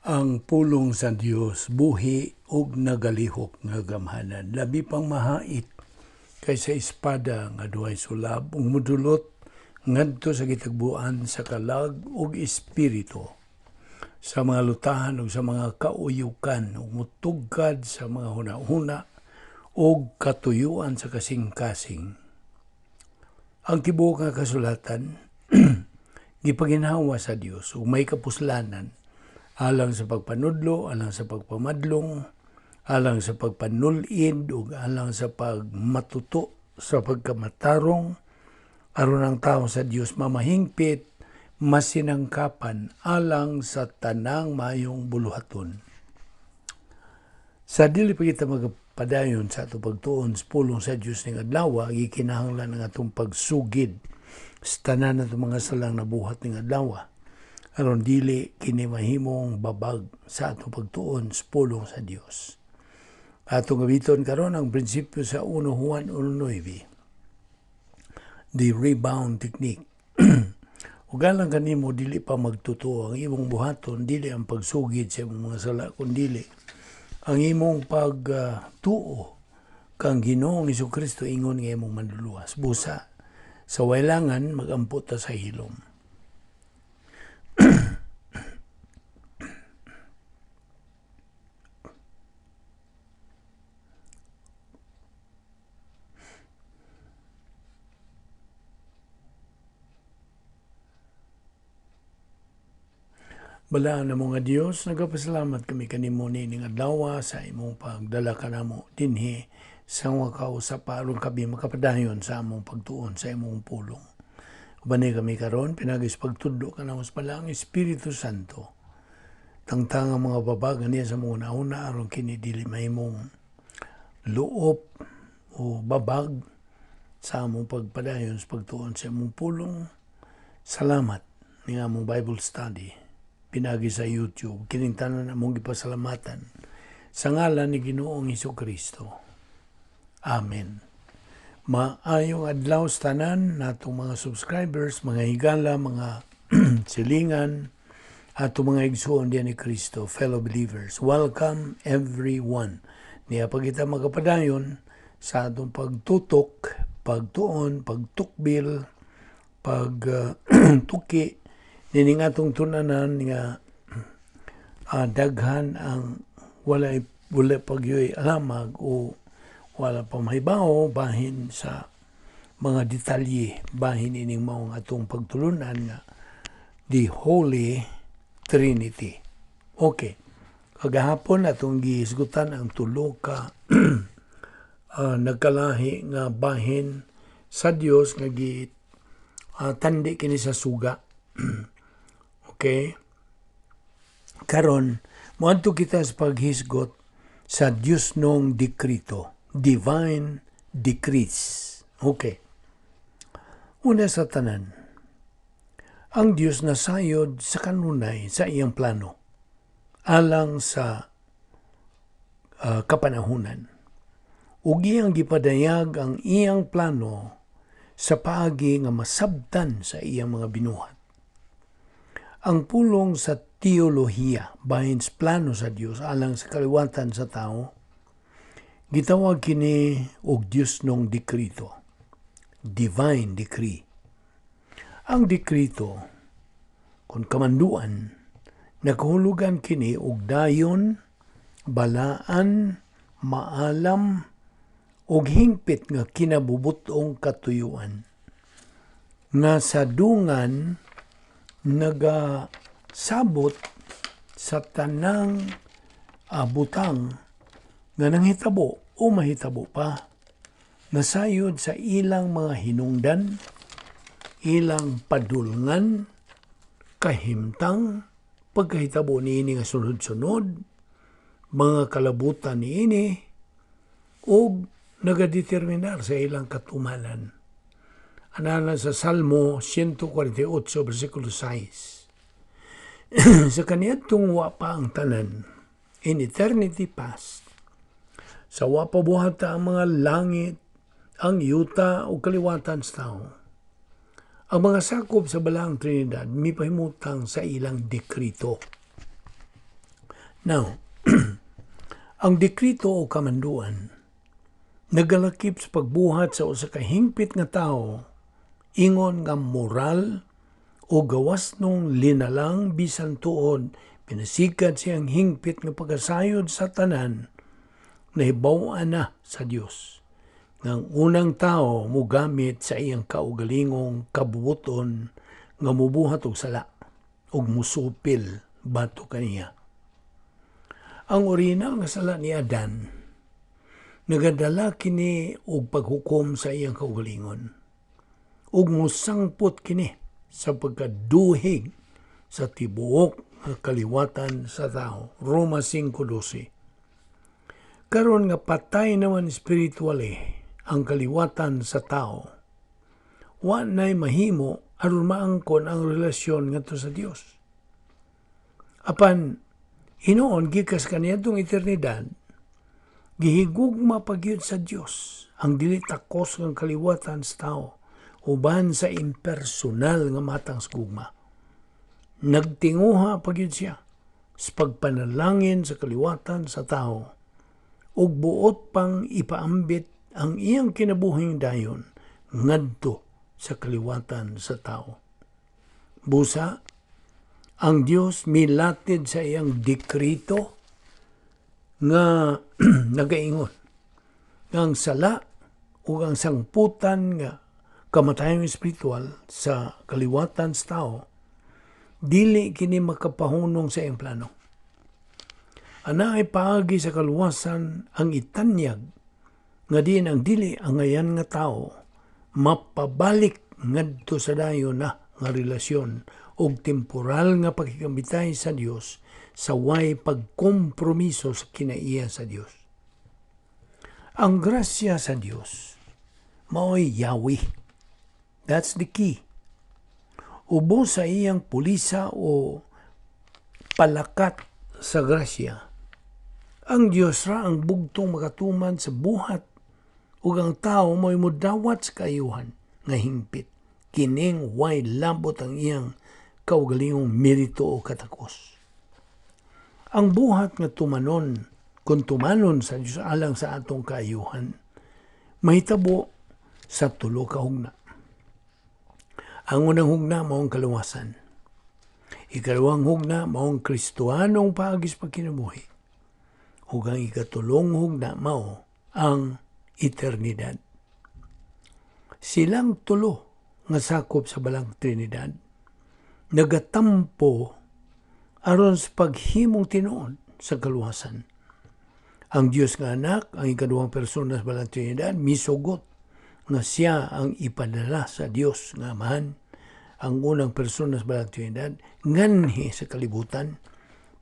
Ang pulong sa Dios buhi ug nagalihok nga gamhanan, labi pang mahait kaysa espada nga duhay sulab ug modulot ngadto sa gitagbuan sa kalag ug espiritu, sa mga lutahan ug sa mga kauyukan ug mutugkad sa mga hunahuna ug katuyuan sa kasing-kasing. Ang tibuok nga kasulatan gipaginhawa sa Dios ug may kapuslanan alang sa pagpanudlo, alang sa pagpamadlong, alang sa pagpanulid, ug alang sa pagmatuto sa pagkamatarong, aron ang tao sa Dios mamahingpit, masinangkapan, alang sa tanang mayong buluhaton. Sa dili pa kita magpadayon sa atong pagtuon sa pulong sa Dios ning adlaw, gikinahanglan ang atong pagsugid sa tanan natong mga salang nabuhat ning adlaw, aron dili kini mahimong babag sa atong pagtuon sa pulong sa Dios. Atong gabiton karon ang prinsipyo sa 1 Juan 1:9, the rebound technique. Ug alang kanimo dili pa magtuto ang imong buhaton, dili ang pagsugid sa imong mga sala, kundi ang imong pagtuo kang Ginoong Hesukristo ingon nga imong manluluwas. Busa sa wailangan magampot ta sa hilom. Balaan na mga Dios, nagapasalamat kami kanimo ning adlaw sa imong pagdala kanamo dinhi sa mga kausap aron kami makapadayon sa among pagtuon sa imong pulong. Ubanay kami karon pinagis pagtudlo kanamo sa palang Espiritu Santo. Tangtang ang mga babag niya sa mga nauna aron kini dili mahimong luop o babag sa among pagpadayon sa pagtuon sa imong pulong. Salamat ning among Bible study pinagi sa YouTube, kining tanan among gipasalamatan sa ngalan ni Ginoong Hesukristo. Amen. Maayong adlaw sa tanan natong mga subscribers, mga higala, mga silingan, atong mga igsuon diyan ni Kristo, fellow believers. Welcome everyone. Niya pag kita magapadayon sa atong pagtutok, pagtuon, pagtukbil, pagtuki, nining atong tunanan nga daghan ang wala pagyoy alamag o wala pa mahibaw bahin sa mga detalye, bahin ining maong atong pagtulunan nga the Holy Trinity. Okay, kagahapon atong gihisgutan ang tulo ka nagkalahi nga bahin sa Dios nga tandi kini sa suga. Okay? Karon, moadto kita sa paghisgot sa Dios nung dekrito, divine decrees. Okay. Una sa tanan, ang Dios nasayod sa kanunay sa iyang plano, alang sa kapanahunan. Ug iyang gipadayag ang iyang plano sa paagi nga masabtan sa iyang mga binuhat. Ang pulong sa teolohiya bahin sa plano sa Dios alang sa kaliwatan sa tao, gitawag kini og Dios nung dekrito, divine decree. Ang dekrito, kung kamanduan, nakahulugan kini og dayon, balaan, maalam, og hingpit nga kinabubutong katuyuan, nga sa dungan nagasabot sa tanang butang nga nanghitabo o mahitabo pa, nasayod sa ilang mga hinungdan, ilang padulngan, kahimtang, pagkahitabo niini nga sunod-sunod, mga kalabutan niini, o nagadeterminar sa ilang katumalan. Anana sa Salmo 148, versikulo 6. Sa kaniyadtong wa pa ang tanan, in eternity past, sa wa pa buhata ang mga langit, ang yuta o kaliwatan sa tao, ang mga sakop sa Balaang Trinidad mipahimutang sa ilang dekrito. Now, ang dekrito o kamanduan nagalakip sa pagbuhat sa usa ka hingpit nga tawo ingon nga moral o gawas nung linalang bisan tuod pinasikat siyang hingpit nga pagkasayod sa tanan nahibaw-an na sa Dios. Ng unang tao mugamit sa iyang kaugalingong kabubuton nga mubuhat og sala ug musupil bato kaniya. Ang orihinal nga sala ni Adan nagadala kini og paghukom sa iyang kaugalingon ug musangpot kini sa pagkaduhig sa tibuok nga kaliwatan sa tao. Roma 5:12. Karon nga patay naman spiritually ang kaliwatan sa tao, wa na'y mahimo aron maangkon ang relasyon ngadto sa Dios. Apan hinuon gikas kaniadtong eternidad, gihigugma pagyud sa Dios ang dili takos ng kaliwatan sa tao uban sa impersonal nga matang gugma. Nagtinguha pagyud siya sa pagpanalangin sa kaliwatan sa tao ug buot pang ipaambit ang iyang kinabuhing dayon ngadto sa kaliwatan sa tao. Busa, ang Dios milatid sa iyang dekrito nga nagaingon nga ang sala o ang sangputan nga kamatayang espiritual sa kaliwatan sa tao dili kini makapahunong sa iyang plano. Ana ay paagi sa kaluwasan ang itanyag nga diin ang dili ang ngayan nga tao mapabalik ngadto sa dayon na nga relasyon og temporal nga pagkikambitay sa Dios sa way pagkompromiso sa kinaiya sa Dios. Ang grasya sa Dios mao'y Yahweh. That's the key. Ubo sa iyang pulisa o palakat sa grasya, ang Dios ra ang bugtong makatuman sa buhat ug ang tao mo'y mudawat sa kaayuhan nga hingpit kining way labot ang iyang kaugalingong merito o katakos. Ang buhat nga tumanon kung tumanon sa Diyos alang sa atong kaayuhan mahitabo sa tulo ka hugna. Ang unang hugna maong kaluwasan. Ikalawang hugna maong Kristohanong paagis pagkinabuhi. Ug ang ikatulong hugna mao ang eternidad. Silang tulo nga sakop sa balang Trinidad nagatampo aron sa paghimong tinuod sa kaluwasan. Ang Dios nga anak, ang ikaduhang persona sa balang Trinidad, misugot nga siya ang ipadala sa Dios nga Amahan. Ang unang persona sa balang Trinidad nganhi sa kalibutan,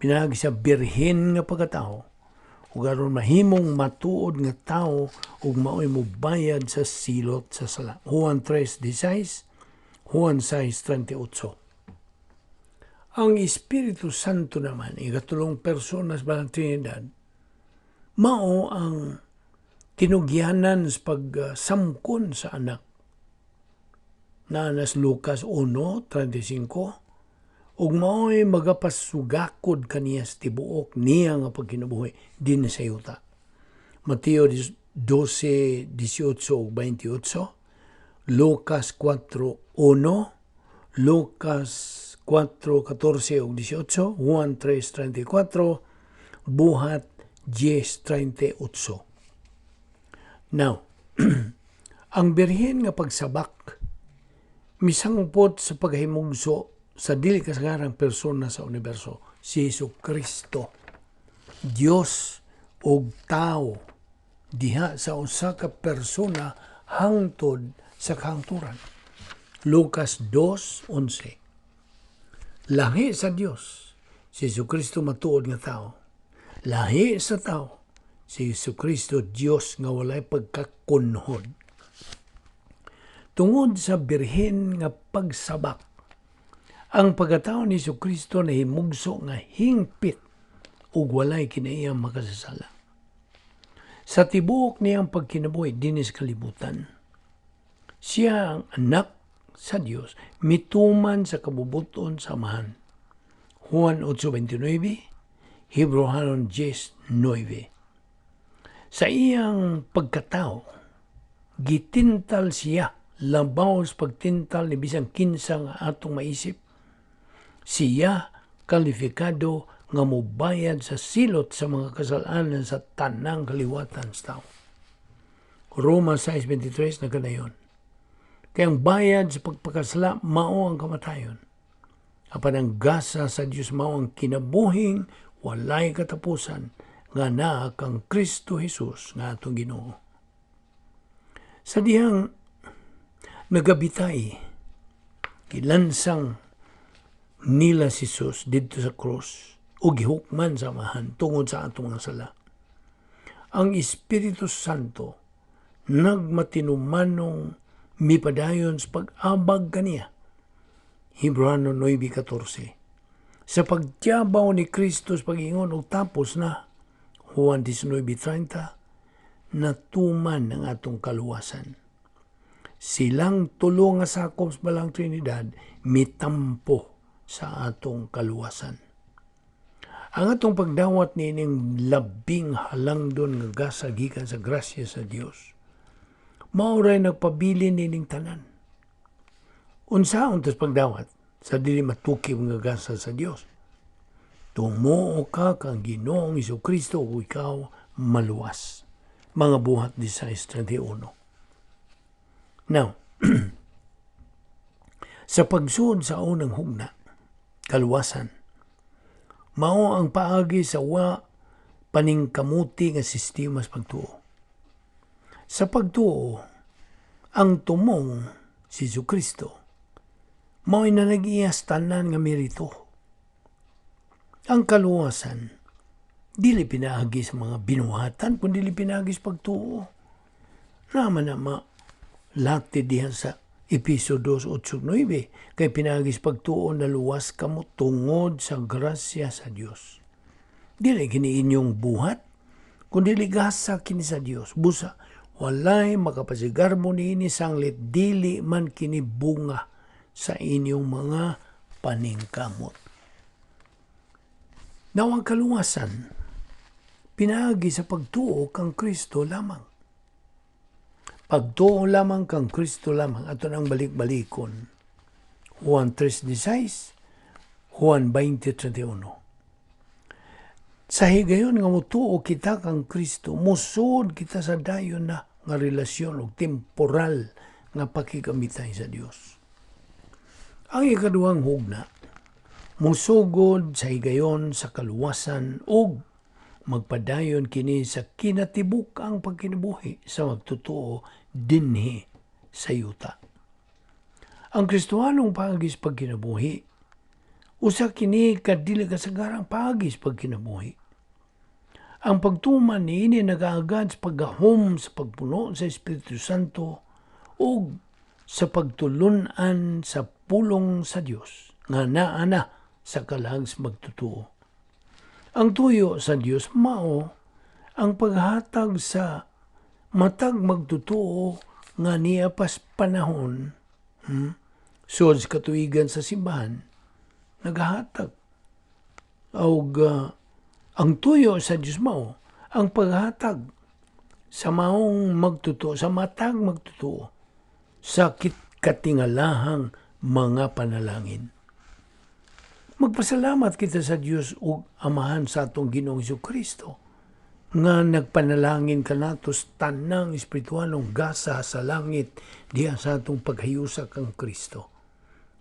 pinagi sa birhen nga pagkatao ug aron mahimong matuod nga tao ug mao'y mobayad sa silot sa sala. Juan 3:16, Juan 6:38. Ang Espiritu Santo naman, ikatulong persona sa balang Trinidad, mao ang tinugyanan sa pagsamkon sa anak. Nanas Lucas 1:35, ug mao'y magapasugakod kaniya sa tibuok niya nga pagkinabuhi din sa yuta. Mateo 12:18 ug 28, Lucas 4:1, Lucas 4:14 ug 18, Juan 3:34, Buhat 10:38. Now, ang birhen nga pagsabak misangpot sa paghimugso sa dili kasagarang persona sa universo, si Jesucristo, Dios ug tao, diha sa usa ka persona hangtod sa kahangturan. Lucas 2:11. Lahi sa Dios, si Jesucristo matuod nga tao. Lahi sa tao, si Jesucristo Dios nga walay pagkakunhod. Tungod sa birhen nga pagsabak, ang pagkatao ni Jesucristo na himugso nga hingpit ug walay kinaiyang makasasala. Sa tibuok niyang pagkinabuhi dinis kalibutan, siya ang anak sa Dios mituman sa kabubuton sa Amahan. Juan 8:29, Hebrehanon 10:9. Sa iyang pagkatao, gitintal siya labaw sa pagtintal ni bisang kinsa nga atong maisip. Siya kalifikado nga mobayad sa silot sa mga kasalanan sa tanang kaliwatan sa tao. Roma 6:23 na kanayon. Kaya ang bayad sa pagpakasala mao ang kamatayon. Apan ang gasa sa Dios mao ang kinabuhing walay katapusan nga naa kang Kristo Jesus nga atong Ginoo. Sa dihang nagabitay, kilansang nila si Jesus dito sa krus o gihukman sa amahan tungod sa atong mga sala. Ang Espiritu Santo nagmatinumanong mipadayon sa pag-abag kaniya. Hebrehanon 9:14. Sa pagtiyabaw ni Kristo sa pag-ingon og tapos na, Juan 19:30, natuman ang atong kaluwasan. Silang tulo nga sakop sa balang Trinidad mitampo sa atong kaluwasan. Ang atong pagdawat niining labing halangdon nga gasa gikan sa grasya sa Dios, mauray nagpabilin nining tanan. Unsaon tas pagdawat sa dili matukib nga gasa sa Dios? Tumuo ka kang Ginoong Jesucristo o ikaw maluwas. Mga buhat 16:31. Now, sa pagsuod sa unang hugna, kaluwasan, mao ang paagi sa wa paningkamuti nga sistema sa pagtuo. Sa pagtuo, ang tumong si Jesucristo mao'y na nag-iyas tanan nga merito. Ang kaluwasan, dili pinaagi sa mga binuhatan, kundi dili pinaagi sa pagtuo. Naman na lati dihan sa Episodio 8:9, kay pinaagi sa pagtuo na luwas kamo tungod sa grasya sa Dios. Dili kini inyong buhat, kundi ligasa kini sa Dios. Busa, walay makapasigarbo niini sanglit, dili man kini bunga sa inyong mga paningkamot. Nawang kaluwasan, pinaagi sa pagtuo kang Kristo lamang. Pagtuo lamang kang Kristo lamang, ato nang balik-balikon. Juan 3:16, Juan 20:31. Sa higayon nga mutuo kita kang Kristo, musod kita sa dayon na nga relasyon o temporal nga pakikamitay sa Dios. Ang ikaduhang hugna, musugod sa higayon sa kaluwasan o magpadayon kini sa kinatibuk-ang pagkinabuhi sa magtutuo dinhi sa yuta. Ang Kristohanong paagis pagkinabuhi, usa kini kadili kasagarang paagis pagkinabuhi. Ang pagtuman niini nagaagad sa paggahom sa pagpuno sa Espiritu Santo o sa pagtulunan sa pulong sa Dios nga naa na sa kalag sa magtutuo. Ang tuyo sa Dios mao ang paghatag sa matag magtutuo nga niya pas panahon, sud sa katuigan sa simbahan, naghatag. Ang tuyo sa Dios mao ang paghatag sa maong magtutuo, sa matag magtutuo, sa katingalahang mga panalangin. Magpasalamat kita sa Dios ug Amahan sa atong Ginoong Jesucristo nga nagpanalangin kanatos tanang espiritualong gasa sa langit diha sa atong paghayusa kang Kristo.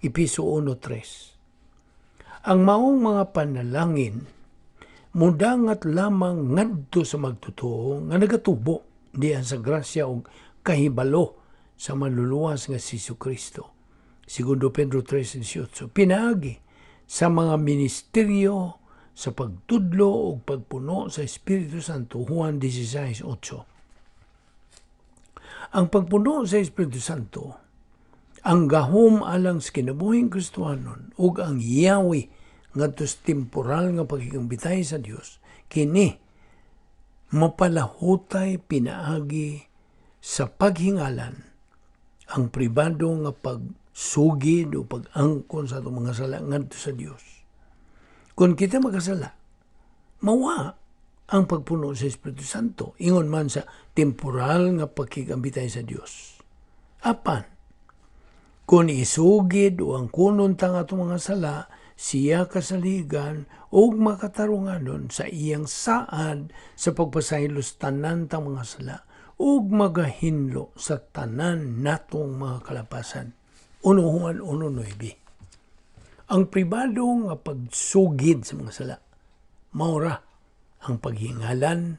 Episo 1:3. Ang maong mga panalangin mudangat lamang ngadto sa magtutuo nga nagatubo diha sa grasya ug kahibalo sa manluluwas nga si Jesucristo. Segundo Pedro 3:18. Pinaagi sa mga ministeryo sa pagtudlo o pagpuno sa Espiritu Santo, Juan 16:8. Ang pagpuno sa Espiritu Santo, ang gahom alang sa kinabuhing Kristohanon ug ang yawi ngadto sa temporal nga pagigambitay sa Dios, kini mapalahutay pinaagi sa paghingalan ang pribado nga pagsugid o pag-angkon sa atong mga sala ngadto sa Dios. Kung kita magkasala, mawa ang pagpuno sa Espiritu Santo. Ingon man sa temporal nga pagkigambitay sa Dios. Apan, kung isugid o ang kunon tang atong mga sala, siya kasaligan o makatarunganon sa iyang saad sa pagpasaylos tanan tang mga sala o magahinlo sa tanan natong mga kalapasan. 1 Juan 1:9. Ang pribado nga pagsugid sa mga sala, maura ang paghingalan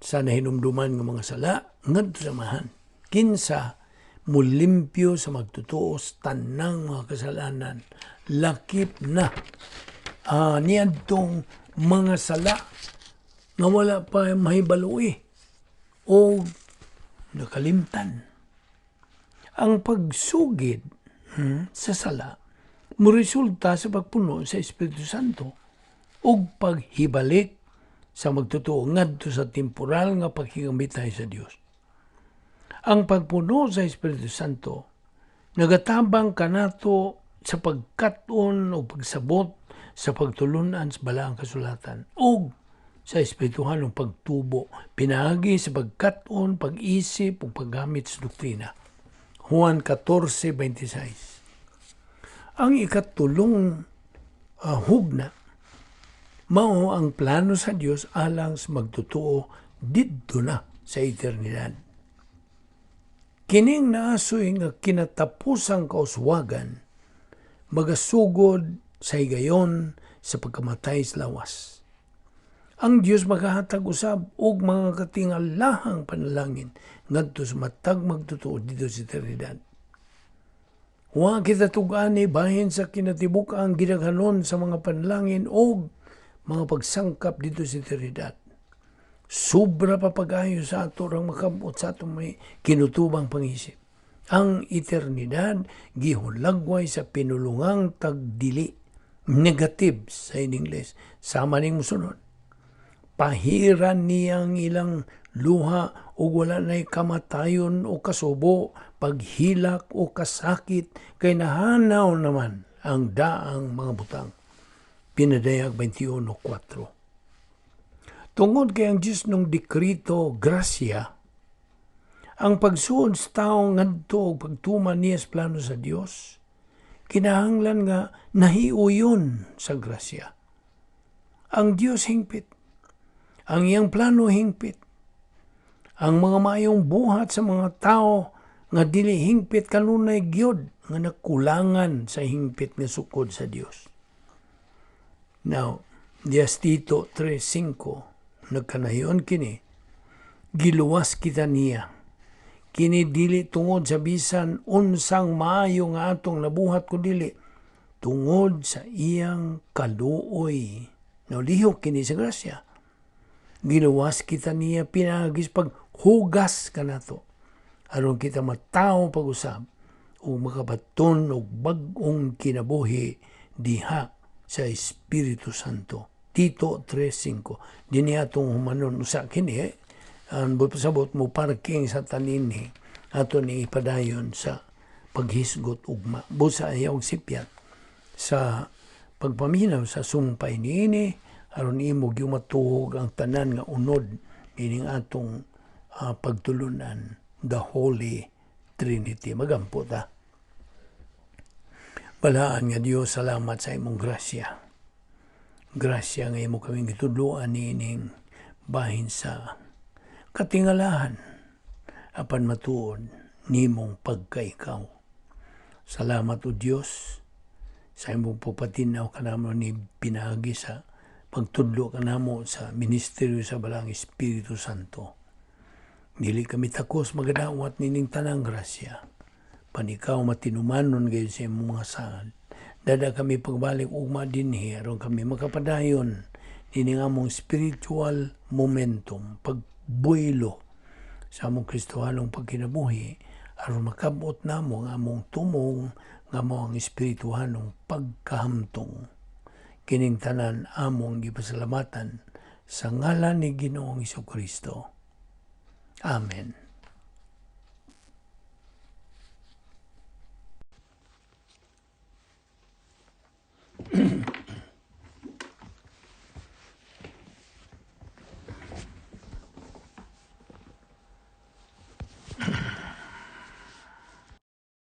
sa nahinumduman ng mga sala ngadto sa mahan. Kinsa mulimpyo sa magtutuos tanang mga kasalanan, lakip na niadtong mga sala nga wala pa mahibaloi o nakalimtan. Ang pagsugid sa sala mo resulta sa pagpuno sa Espiritu Santo ug paghibalik sa magtutuo ngadto sa temporal nga pagkigambitay sa Dios. Ang pagpuno sa Espiritu Santo nagatabang kanato sa pagkat-on o pagsabot sa pagtulunan sa balaang kasulatan ug sa espirituhanong pagtubo pinaagi sa pagkat-on, pag-isip ug paggamit sa doktrina. Juan 14:26. Ang ikatulong hugna mao ang plano sa Dios alang sa magtutuo didto na sa eternidad. Kining naasoy nga kinatapusang kauswagan magasugod sa higayon sa pagkamatay sa lawas. Ang Dios magahatag usab og mga katingalahang panalangin ngadto sa matag magtutuo didto sa eternidad. Wa kita tug-ani bahin sa kinatibuk-ang gidaghanon sa mga panalangin og mga pagsangkap dito sa eternidad. Sobra pa pag-ayo sa ato rang makabot sa ato may kinutubang pangisip. Ang eternidad gihulagway sa pinulungang tagdili, negative sa English, sama ning musunod. Pahiran niyang ilang luha o wala na'y kamatayon o kasubo, paghilak o kasakit, kay nahanaw naman ang daang mga butang. Pinadayag 21:4. Tungod kay ang Diyos nung dekrito grasya, ang pagsuod sa tao ngadto og pagtuman niya sa plano sa Dios, kinahanglan nga nahiuyon sa grasya. Ang Dios hingpit, ang iyang plano hingpit, ang mga maayong buhat sa mga tao nga dili hingpit kanunay gyud nga nakulangan sa hingpit nga sukod sa Dios. Now, Dias Tito 3:5 nagkanayon kini, giluwas kita niya. Kini dili tungod sa bisan unsang maayo nga atong nabuhat kundi tungod sa iyang kaluoy. Now, lihok kini sa grasya. Giluwas kita niya pinagis paghugas kanato aron kita matawo pag-usab o makabaton og bag-ong kinabuhi diha sa Espiritu Santo. Tito 3:5. Dini atong humanon usa kini ang pasabot mo parking sa tanin ato ni ipadayon sa paghisgot ugma. Busa ayaw sipyat sa pagpaminaw sa sumpay niini aron imo gyud matuhog ang tanan nga unod ining atong pagtulunan, the Holy Trinity. Magampo ta. Balaan nga Dios, salamat sa imong grasya. Grasya nga imo kaming gitudloan niining bahin sa katingalahan apan matuod nimong pagkaikaw. Salamat o Dios sa imong pagpatinaw kanamo ni pinagi sa pagtudlo kanamo sa ministeryo sa Balang Espiritu Santo. Dili kami takos magadawat nining tanang grasya. Panikaw matinumanon gayon sa imong mga saad. Dada kami pagbalik ugma dinhi aron kami makapadayon nining among spiritual momentum, pagbuylo sa among Kristohanong pagkinabuhi aron makabot namo ang among tumong nga mao ang espirituhanong pagkahamtong. Kining tanan among gipasalamatan sa ngalan ni Ginoong Hesukristo. Amen.